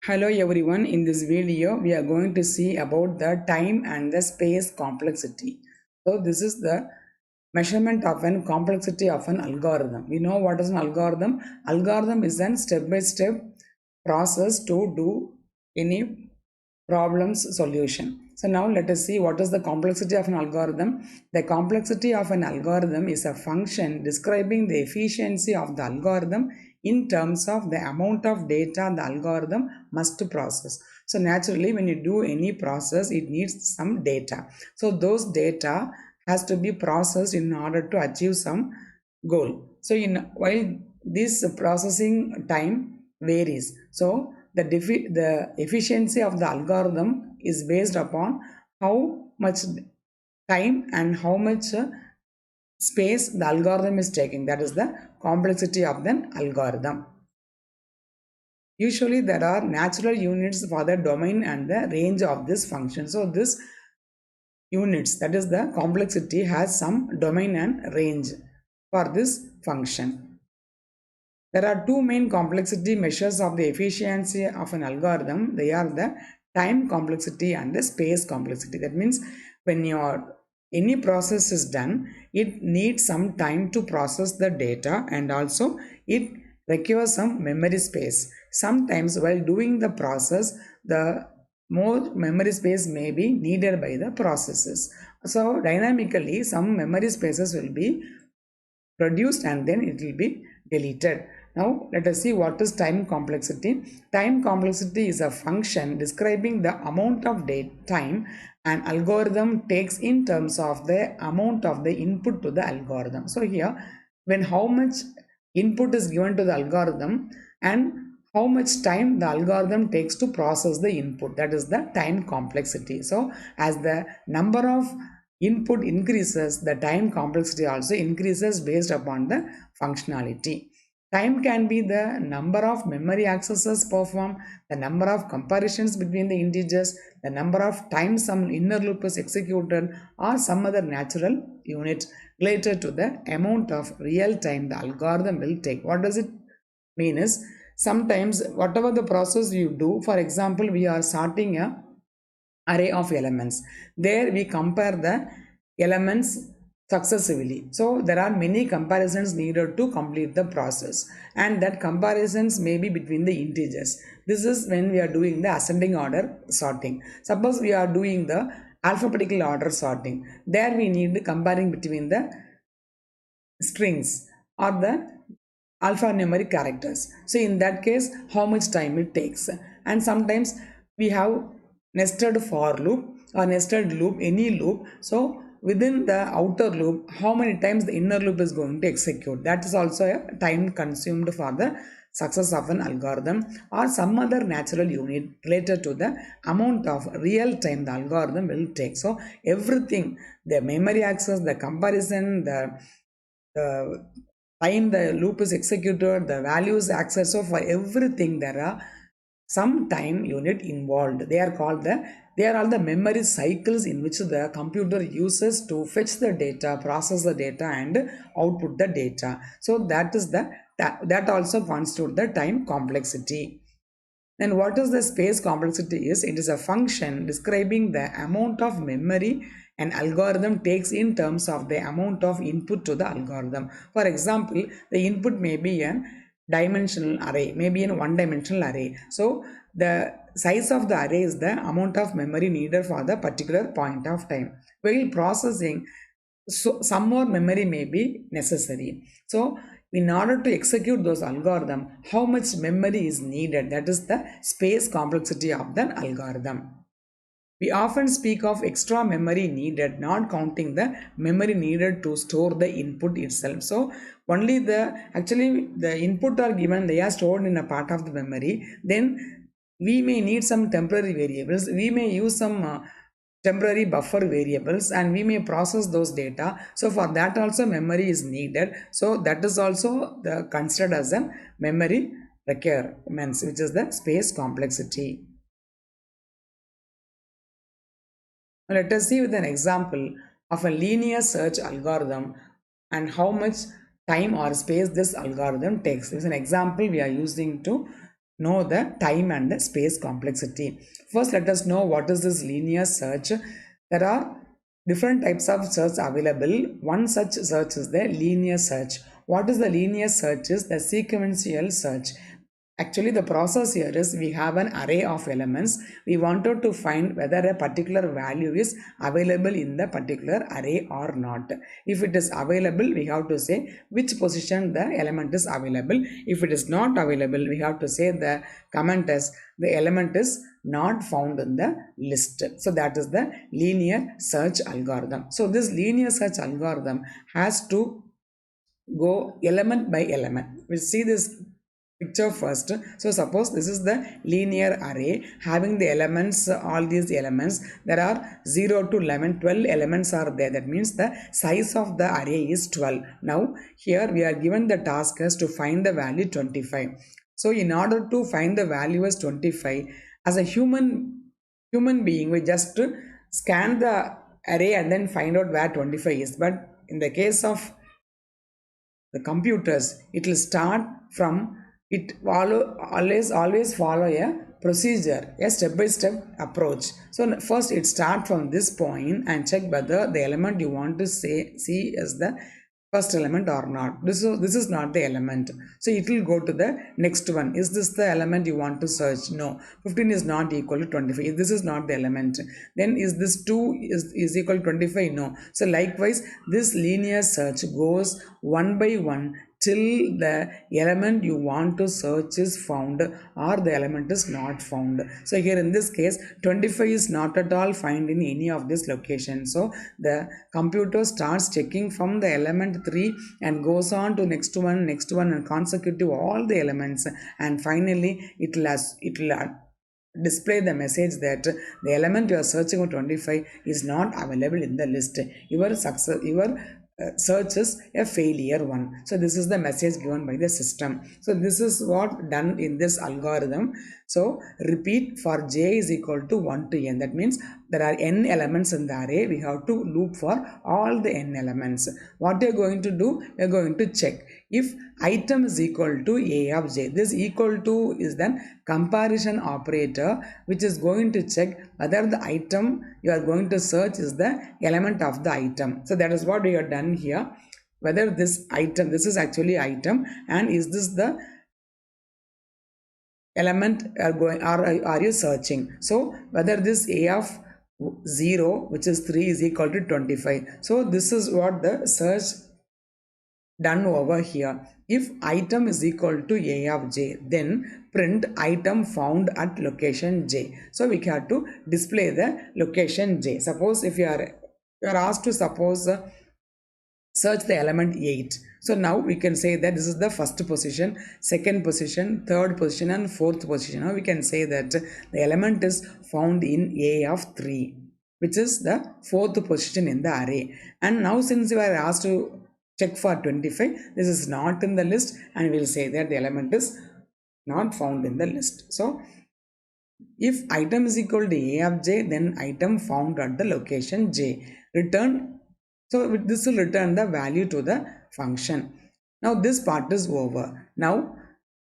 Hello everyone, in this video we are going to see about the time and the space complexity. So this is the measurement of an complexity of an algorithm. We know what is an algorithm. Algorithm is a step-by-step process to do any problems solution. So now let us see what is the complexity of an algorithm. The complexity of an algorithm is a function describing the efficiency of the algorithm in terms of the amount of data the algorithm must process. So naturally when you do any process it needs some data. So those data has to be processed in order to achieve some goal. So in while this processing time varies, so the efficiency of the algorithm is based upon how much time and how much space the algorithm is taking. That is the complexity of the algorithm. Usually there are natural units for the domain and the range of this function. So this units, that is the complexity, has some domain and range for this function. There are two main complexity measures of the efficiency of an algorithm. They are the time complexity and the space complexity. That means when your any process is done, it needs some time to process the data, and also it requires some memory space. Sometimes while doing the process, the more memory space may be needed by the processes. So dynamically some memory spaces will be produced and then it will be deleted. Now let us see what is time complexity. Time complexity is a function describing the amount of time an algorithm takes in terms of the amount of the input to the algorithm. So here when how much input is given to the algorithm and how much time the algorithm takes to process the input, that is the time complexity. So as the number of input increases, the time complexity also increases based upon the functionality. Time can be the number of memory accesses performed, the number of comparisons between the integers, the number of times some inner loop is executed, or some other natural unit related to the amount of real time the algorithm will take. What does it mean is, sometimes whatever the process you do, for example we are sorting a array of elements. There we compare the elements successively. So there are many comparisons needed to complete the process, and that comparisons may be between the integers. This is when we are doing the ascending order sorting. Suppose we are doing the alphabetical order sorting. There we need comparing between the strings or the alphanumeric characters. So in that case, how much time it takes. And sometimes we have nested for loop or nested loop, any loop. So within the outer loop, how many times the inner loop is going to execute. That is also a time consumed for the success of an algorithm, or some other natural unit related to the amount of real time the algorithm will take. So everything, the memory access, the comparison, the time the loop is executed, the values accessed. So for everything there are some time unit involved. They are all the memory cycles in which the computer uses to fetch the data, process the data, and output the data. So that also constitutes the time complexity. Then what is the space complexity is? It is a function describing the amount of memory an algorithm takes in terms of the amount of input to the algorithm. For example, the input may be a dimensional array, maybe in one dimensional array. So the size of the array is the amount of memory needed for the particular point of time. While processing, so some more memory may be necessary. So in order to execute those algorithm, how much memory is needed? That is the space complexity of the algorithm. We often speak of extra memory needed, not counting the memory needed to store the input itself. So only actually the input are given, they are stored in a part of the memory. Then we may need some temporary variables. We may use some temporary buffer variables, and we may process those data. So for that also memory is needed. So that is also considered as a memory requirements, which is the space complexity. Let us see with an example of a linear search algorithm and how much time or space this algorithm takes. This is an example we are using to know the time and the space complexity. First, let us know what is this linear search. There are different types of search available. One such search is the linear search. What is the linear search? Is the sequential search. Actually, the process here is we have an array of elements. We wanted to find whether a particular value is available in the particular array or not. If it is available, we have to say which position the element is available. If it is not available, we have to say the comment as the element is not found in the list. So that is the linear search algorithm. So this linear search algorithm has to go element by element. We'll see this picture first. So suppose this is the linear array having the elements, all these elements, there are 0 to 11, 12 elements are there. That means the size of the array is 12. Now here we are given the task as to find the value 25. So in order to find the value as 25, as a human being, we just scan the array and then find out where 25 is. But in the case of the computers, it will start from, it follow, always follow a procedure, a step by step approach. So first it start from this point and check whether the element you want to see is the first element or not. This is not the element, so it will go to the next one. Is this the element you want to search? No. 15 is not equal to 25. This is not the element. Then is this 2 is equal to 25? No. So likewise, this linear search goes one by one till the element you want to search is found or the element is not found. So here in this case 25 is not at all found in any of this location. So the computer starts checking from the element 3 and goes on to next one and consecutive all the elements, and finally it will display the message that the element you are searching for 25 is not available in the list. Your search is a failure one. So this is the message given by the system. So this is what done in this algorithm. So repeat for j is equal to 1 to n. That means there are n elements in the array. We have to loop for all the n elements. What we are going to do? We are going to check if item is equal to a of j. This equal to is then comparison operator, which is going to check whether the item you are going to search is the element of the item. So that is what we have done here. Whether this item, this is actually item, and is this the element are you searching? So whether this a of 0, which is 3, is equal to 25. So this is what the search done over here. If item is equal to a of j, then print item found at location j. So we have to display the location j. Suppose if you are asked to search the element 8. So now we can say that this is the first position, second position, third position and fourth position. Now we can say that the element is found in a of 3, which is the fourth position in the array. And now since you are asked to check for 25, this is not in the list, and we will say that the element is not found in the list. So if item is equal to a of j, then item found at the location j. Return. So this will return the value to the function. Now this part is over. Now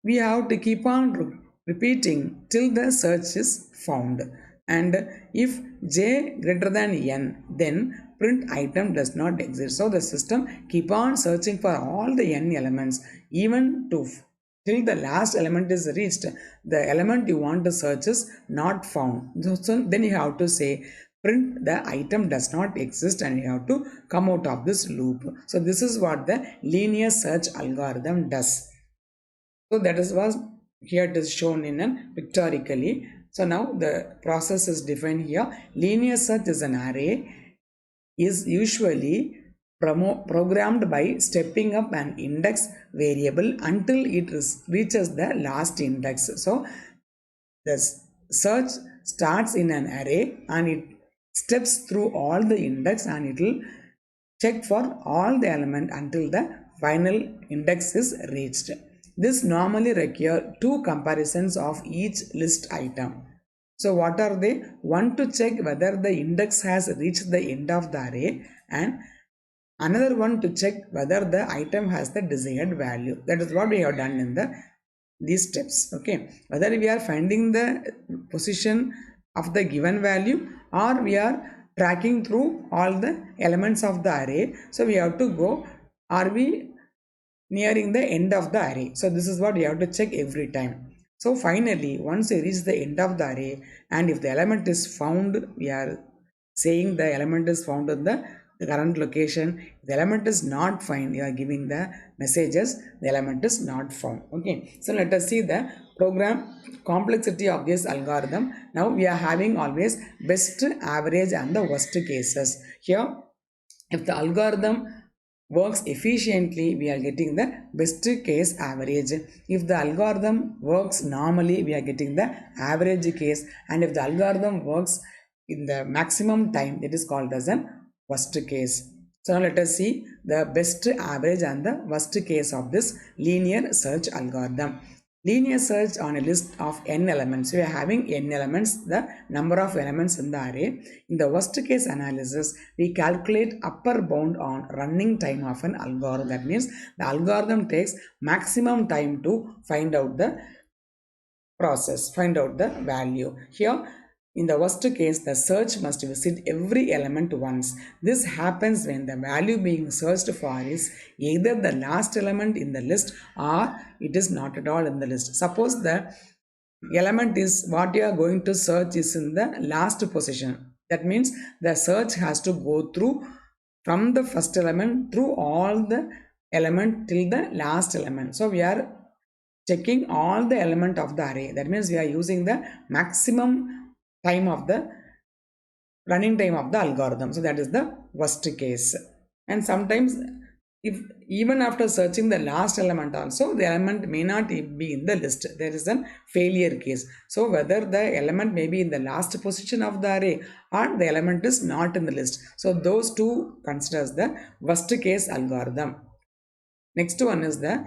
we have to keep on repeating till the search is found. And if j greater than n, then print item does not exist. So the system keep on searching for all the n elements, even till the last element is reached. The element you want to search is not found. So then you have to say print the item does not exist, and you have to come out of this loop. So this is what the linear search algorithm does. So that is what here it is shown in an pictorially. So now the process is defined here. Linear search is an array is usually programmed by stepping up an index variable until it reaches the last index. So the search starts in an array and it steps through all the index, and it will check for all the element until the final index is reached. This normally requires 2 comparisons of each list item. So what are they? One to check whether the index has reached the end of the array, and another one to check whether the item has the desired value. That is what we have done in the these steps. Okay, whether we are finding the position of the given value or we are tracking through all the elements of the array, so we have to go, are we nearing the end of the array? So this is what we have to check every time. So finally, once we reach the end of the array, and if the element is found, we are saying the element is found in the current location. If the element is not found, you are giving the messages the element is not found. Okay, so let us see the program complexity of this algorithm. Now we are having always best, average and the worst cases. Here, if the algorithm works efficiently, we are getting the best case average. If the algorithm works normally, we are getting the average case. And if the algorithm works in the maximum time, it is called as an worst case. So now let us see the best, average and the worst case of this linear search algorithm. Linear search on a list of n elements. We are having n elements, the number of elements in the array. In the worst case analysis, we calculate upper bound on running time of an algorithm. That means the algorithm takes maximum time to find out the process, find out the value. Here, in the worst case, the search must visit every element once. This happens when the value being searched for is either the last element in the list or it is not at all in the list. Suppose the element is what you are going to search is in the last position. That means the search has to go through from the first element through all the element till the last element. So we are checking all the element of the array. That means we are using the maximum time of the running time of the algorithm. So that is the worst case. And sometimes, if even after searching the last element also, the element may not be in the list, there is a failure case. So whether the element may be in the last position of the array or the element is not in the list, so those two considers the worst case algorithm. Next one is the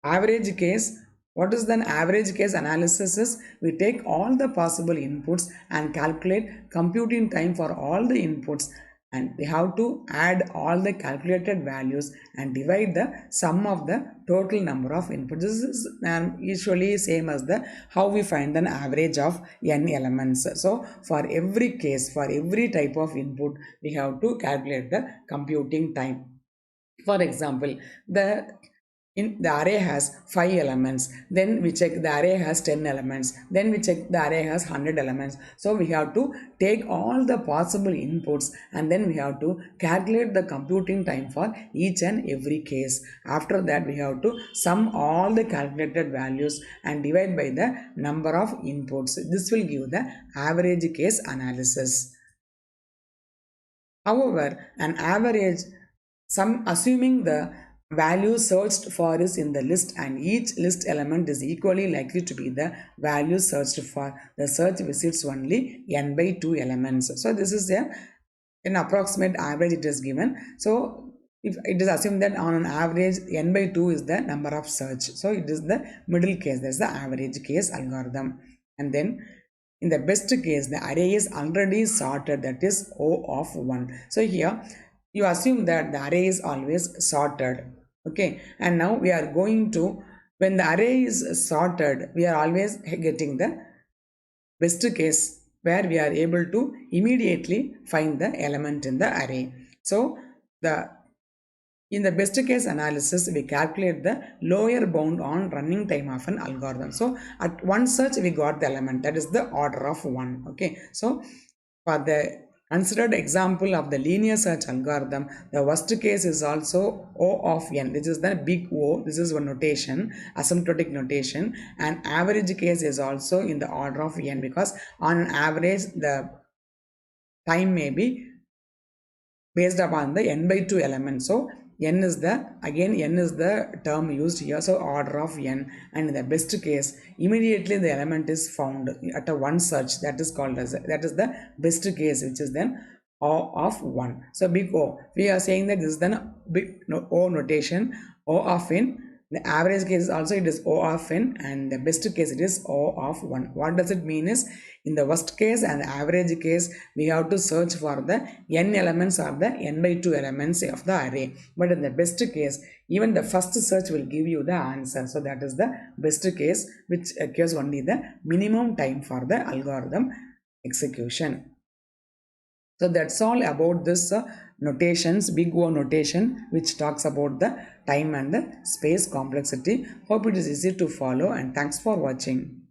average case. What is the average case analysis is? We take all the possible inputs and calculate computing time for all the inputs, and we have to add all the calculated values and divide the sum of the total number of inputs. This is usually same as the how we find an average of n elements. So for every case, for every type of input, we have to calculate the computing time. For example, the array has 5 elements, then we check the array has 10 elements, then we check the array has 100 elements. So we have to take all the possible inputs and then we have to calculate the computing time for each and every case. After that, we have to sum all the calculated values and divide by the number of inputs. This will give the average case analysis. However, an average, assuming the value searched for is in the list and each list element is equally likely to be the value searched for, the search visits only n by 2 elements. So this is an approximate average it is given. So if it is assumed that on an average n by 2 is the number of search, so it is the middle case, that is the average case algorithm. And then in the best case, the array is already sorted, that is O of 1. So here you assume that the array is always sorted. Okay, and now we are going to, when the array is sorted, we are always getting the best case where we are able to immediately find the element in the array. So in the best case analysis, we calculate the lower bound on running time of an algorithm. So at one search, we got the element, that is the order of 1. Okay, so for the considered example of the linear search algorithm, the worst case is also O of n. This is the big O. This is one notation, asymptotic notation. And average case is also in the order of n, because on average the time may be based upon the n by 2 elements. So n is the term used here, so order of n. And in the best case, immediately the element is found at a one search, that is called as that is the best case, which is then O of 1. So big O, we are saying that this is then big O notation, O of n. The average case also it is O of n, and the best case it is O of 1. What does it mean is, in the worst case and the average case, we have to search for the n elements or the n by 2 elements of the array. But in the best case, Even the first search will give you the answer. So that is the best case, which occurs only the minimum time for the algorithm execution. So that's all about this notations, big O notation, which talks about the time and the space complexity. Hope it is easy to follow, and thanks for watching.